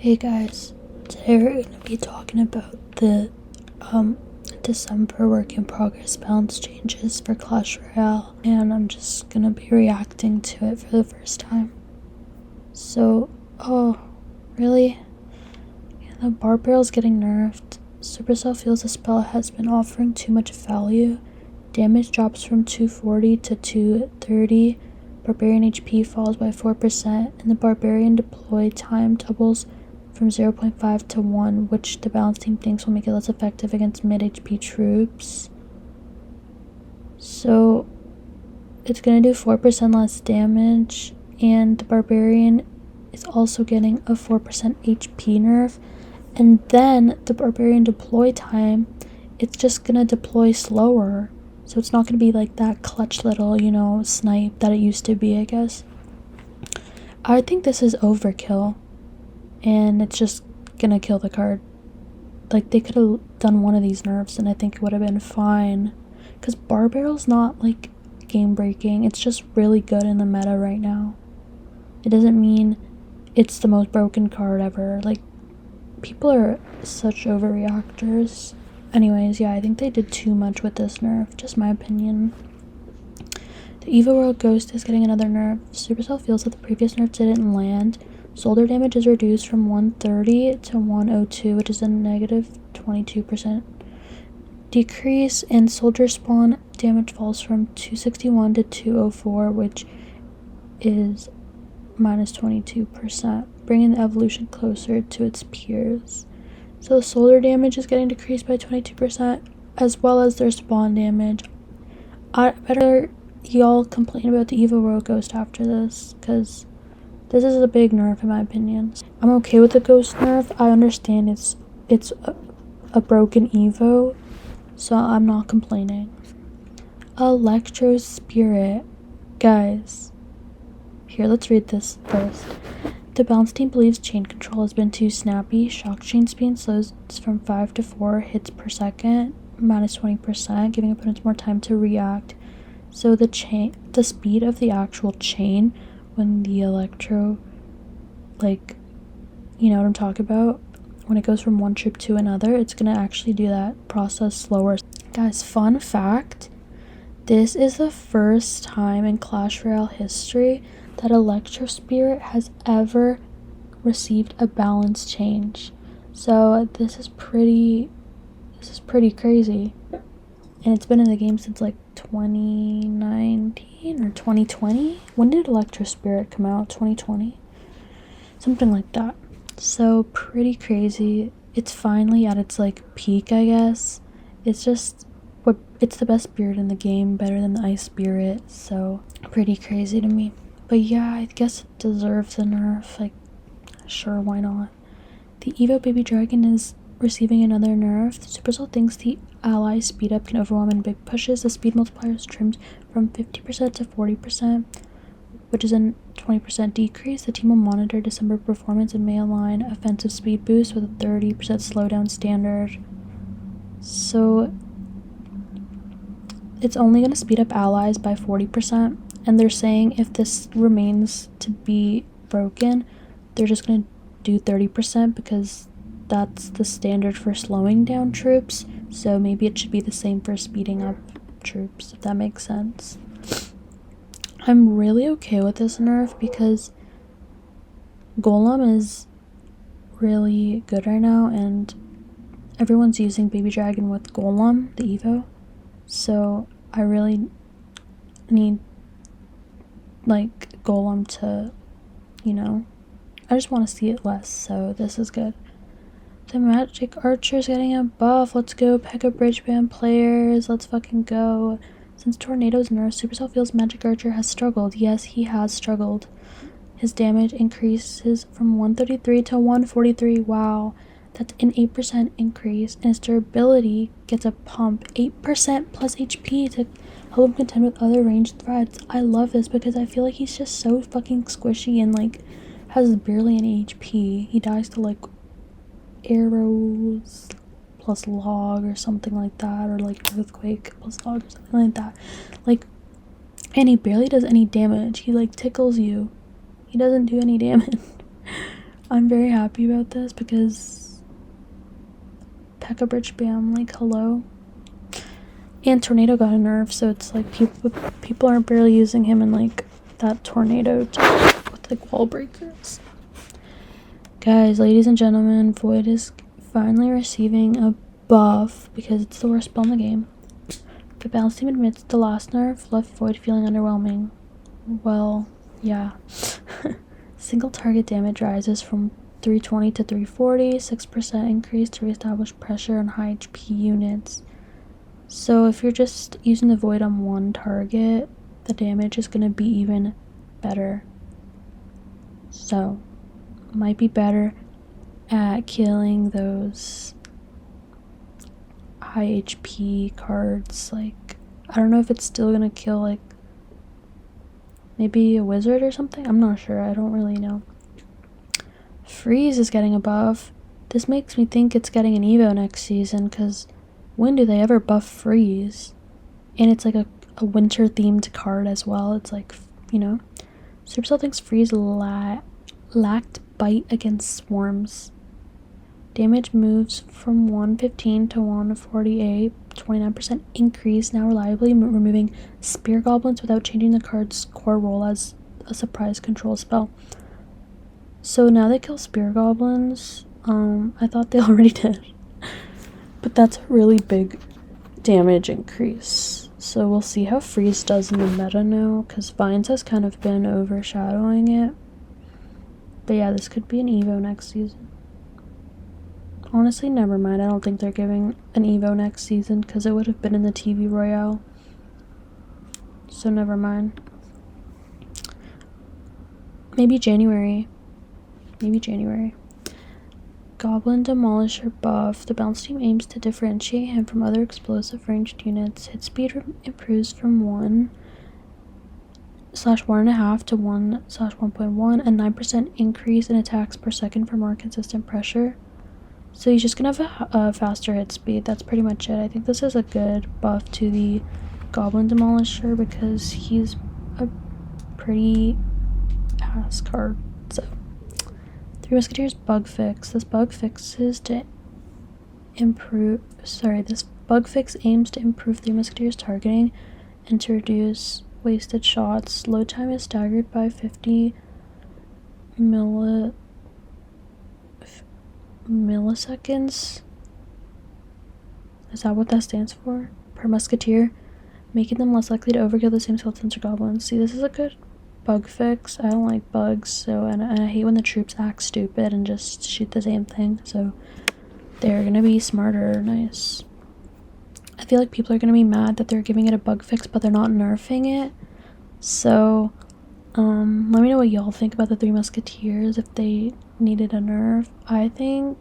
Hey guys, today we're going to be talking about the December work in progress balance changes for Clash Royale, and I'm just going to be reacting to it for the first time. So, oh, really? Yeah, the Bar Barrel's getting nerfed. Supercell feels the spell has been offering too much value. Damage drops from 240 to 230. Barbarian HP falls by 4%, and the Barbarian deploy time doubles from 0.5 to 1, which the balance team thinks will make it less effective against mid HP troops. So it's gonna do 4% less damage, and the Barbarian is also getting a 4% HP nerf. And then the Barbarian deploy time, it's just gonna deploy slower. So it's not gonna be like that clutch little, snipe that it used to be, I guess. I think this is overkill. And it's just gonna kill the card. Like, they could have done one of these nerfs and I think it would have been fine. Because Bar Barrel's not, like, game breaking. It's just really good in the meta right now. It doesn't mean it's the most broken card ever. Like, people are such overreactors. Anyways, yeah, I think they did too much with this nerf. Just my opinion. The Evo World Ghost is getting another nerf. Supercell feels that the previous nerf didn't land. Soldier damage is reduced from 130 to 102, which is a negative 22% decrease, and soldier spawn damage falls from 261 to 204, which is minus 22%, bringing the evolution closer to its peers. So soldier damage is getting decreased by 22%, as well as their spawn damage. I better y'all complain about the Evo World Ghost after this, because this is a big nerf in my opinion. I'm okay with the ghost nerf. I understand it's a broken Evo, so I'm not complaining. Electro Spirit. Guys, here, let's read this first. The balance team believes chain control has been too snappy. Shock chain speed slows from 5 to 4 hits per second, minus 20%, giving opponents more time to react. So the speed of the actual chain, when the electro, like, you know what I'm talking about, when it goes from one troop to another, it's gonna actually do that process slower. Guys, fun fact, this is the first time in Clash Royale history that Electro Spirit has ever received a balance change. So this is pretty crazy. And it's been in the game since like 2019 or 2020. When did Electro Spirit come out? 2020? Something like that. So pretty crazy. It's finally at its like peak, I guess. It's the best spirit in the game, better than the Ice Spirit. So pretty crazy to me. But yeah, I guess it deserves a nerf. Like, sure, why not? The Evo Baby Dragon is receiving another nerf. The Supercell thinks the ally speed up can overwhelm in big pushes. The speed multiplier is trimmed from 50% to 40%, which is a 20% decrease. The team will monitor December performance and may align offensive speed boost with a 30% slowdown standard. So it's only going to speed up allies by 40%, and they're saying if this remains to be broken, they're just going to do 30% because that's the standard for slowing down troops. So maybe it should be the same for speeding up troops, if that makes sense. I'm really okay with this nerf because Golem is really good right now, and everyone's using Baby Dragon with Golem, the Evo. So I really need like Golem to, I just want to see it less, so this is good. The Magic Archer's getting a buff. Let's go, P.E.K.K.A Bridgeband players. Let's fucking go. Since Tornado's nerf, Supercell feels Magic Archer has struggled. Yes, he has struggled. His damage increases from 133 to 143. Wow, that's an 8% increase. And his durability gets a pump. 8% plus HP to help him contend with other ranged threats. I love this because I feel like he's just so fucking squishy and like has barely any HP. He dies to like arrows plus log or something like that, or like earthquake plus log or something like that. Like, and he barely does any damage. He like tickles you. He doesn't do any damage. I'm very happy about this because P.E.K.K.A. Bridge Bam, like, hello. And Tornado got a nerf, so it's like people aren't barely using him in like that Tornado with like wall breakers. Guys, ladies and gentlemen, Void is finally receiving a buff because it's the worst spell in the game. The balance team admits the last nerf left Void feeling underwhelming. Well, yeah. Single target damage rises from 320 to 340, 6% increase to reestablish pressure on high HP units. So if you're just using the Void on one target, the damage is going to be even better. So, might be better at killing those high HP cards. Like, I don't know if it's still going to kill, like, maybe a wizard or something? I'm not sure. I don't really know. Freeze is getting a buff. This makes me think it's getting an Evo next season, because when do they ever buff Freeze? And it's like a winter themed card as well. It's like, you know. Supercell thinks Freeze lacked bite against swarms. Damage moves from 115 to 148, 29% increase, now reliably removing Spear Goblins without changing the card's core role as a surprise control spell. So now they kill Spear Goblins. I thought they already did. But that's a really big damage increase. So we'll see how Freeze does in the meta now, because Vines has kind of been overshadowing it. But yeah, this could be an Evo next season. Honestly, never mind. I don't think they're giving an Evo next season, because it would have been in the TV Royale. So never mind. Maybe January. Goblin Demolisher buff. The bounce team aims to differentiate him from other explosive ranged units. Hit speed improves from 1/1.5 to 1/1.1, and 9% increase in attacks per second for more consistent pressure. So he's just gonna have a faster hit speed. That's pretty much it. I think this is a good buff to the Goblin Demolisher because he's a pretty ass card. So, Three Musketeers bug fix. This bug fix aims to improve Three Musketeers targeting and to reduce wasted shots. Load time is staggered by 50 milliseconds. Is that what that stands for? Per musketeer, making them less likely to overkill the same skeletons or goblins. See, this is a good bug fix. I don't like bugs, so and I hate when the troops act stupid and just shoot the same thing. So they're gonna be smarter. Nice. I feel like people are gonna be mad that they're giving it a bug fix, but they're not nerfing it. So let me know what y'all think about the Three Musketeers, if they needed a nerf. I think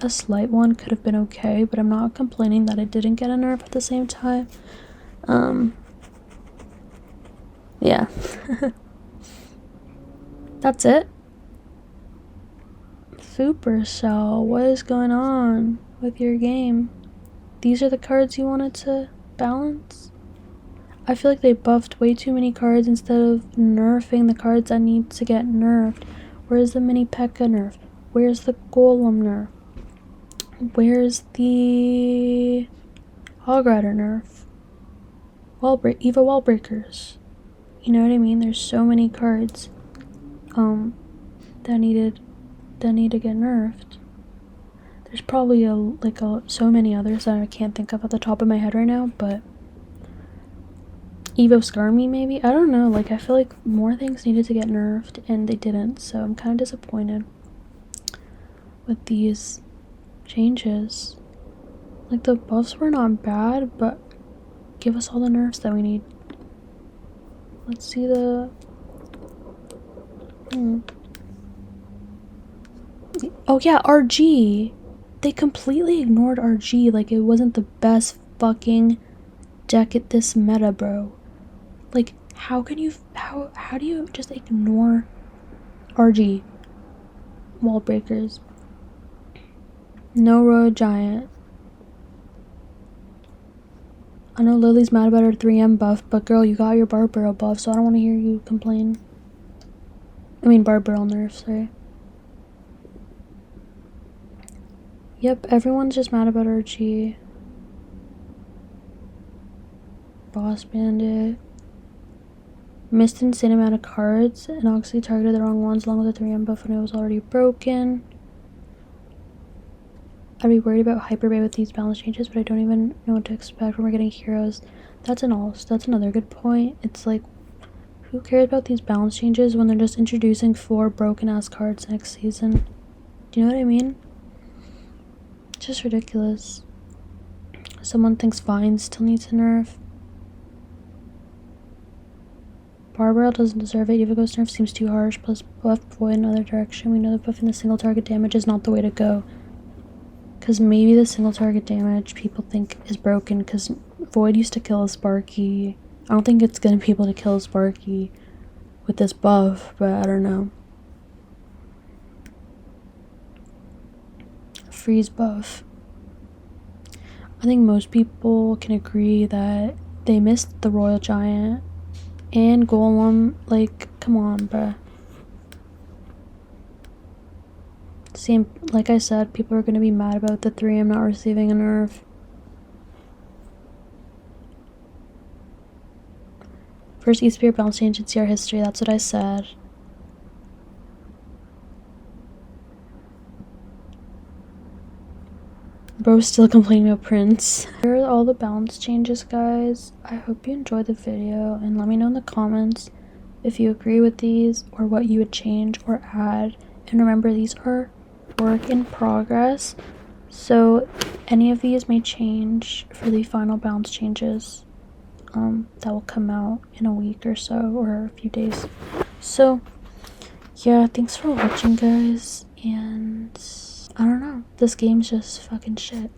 a slight one could have been okay, but I'm not complaining that it didn't get a nerf at the same time. Yeah. That's it. Supercell, what is going on with your game? These are the cards you wanted to balance? I feel like they buffed way too many cards instead of nerfing the cards that need to get nerfed. Where's the mini P.E.K.K.A. nerf? Where's the Golem nerf? Where's the Hog Rider nerf? Eva Wall Breakers. You know what I mean? There's so many cards that need to get nerfed. There's probably so many others that I can't think of at the top of my head right now, but Evo Skarmy maybe? I don't know, like I feel like more things needed to get nerfed and they didn't, so I'm kind of disappointed with these changes. Like the buffs were not bad, but give us all the nerfs that we need. Let's see the oh yeah, RG. They completely ignored RG like it wasn't the best fucking deck at this meta, bro. Like, how do you just ignore RG? Wall breakers. No Road Giant. I know Lily's mad about her 3M buff, but girl, you got your Barbaro buff, so I don't want to hear you complain. I mean, Barbaro nerf, sorry. Yep, everyone's just mad about Archie. Boss Bandit. Missed insane amount of cards and Oxley targeted the wrong ones along with the 3M buff when it was already broken. I'd be worried about Hyper Bay with these balance changes, but I don't even know what to expect when we're getting heroes. That's another good point. It's like, who cares about these balance changes when they're just introducing 4 broken ass cards next season? Do you know what I mean? Just ridiculous. Someone thinks Vine still needs a nerf. Barbara doesn't deserve it. Eva Ghost nerf seems too harsh, plus buff Void in another direction. We know that buffing the single target damage is not the way to go. Because maybe the single target damage people think is broken because Void used to kill a Sparky. I don't think it's going to be able to kill a Sparky with this buff, but I don't know. Freeze buff. I think most people can agree that they missed the Royal Giant and Golem. Like, come on, bruh. Same, like I said, people are going to be mad about the 3M not receiving a nerf. First E-Spirit balance change in CR history, that's what I said. Bro's still complaining about Prince. Here are all the balance changes, guys. I hope you enjoyed the video and let me know in the comments if you agree with these or what you would change or add. And remember, these are work in progress, so any of these may change for the final balance changes that will come out in a week or so or a few days. So yeah, thanks for watching, guys, and I don't know, this game's just fucking shit.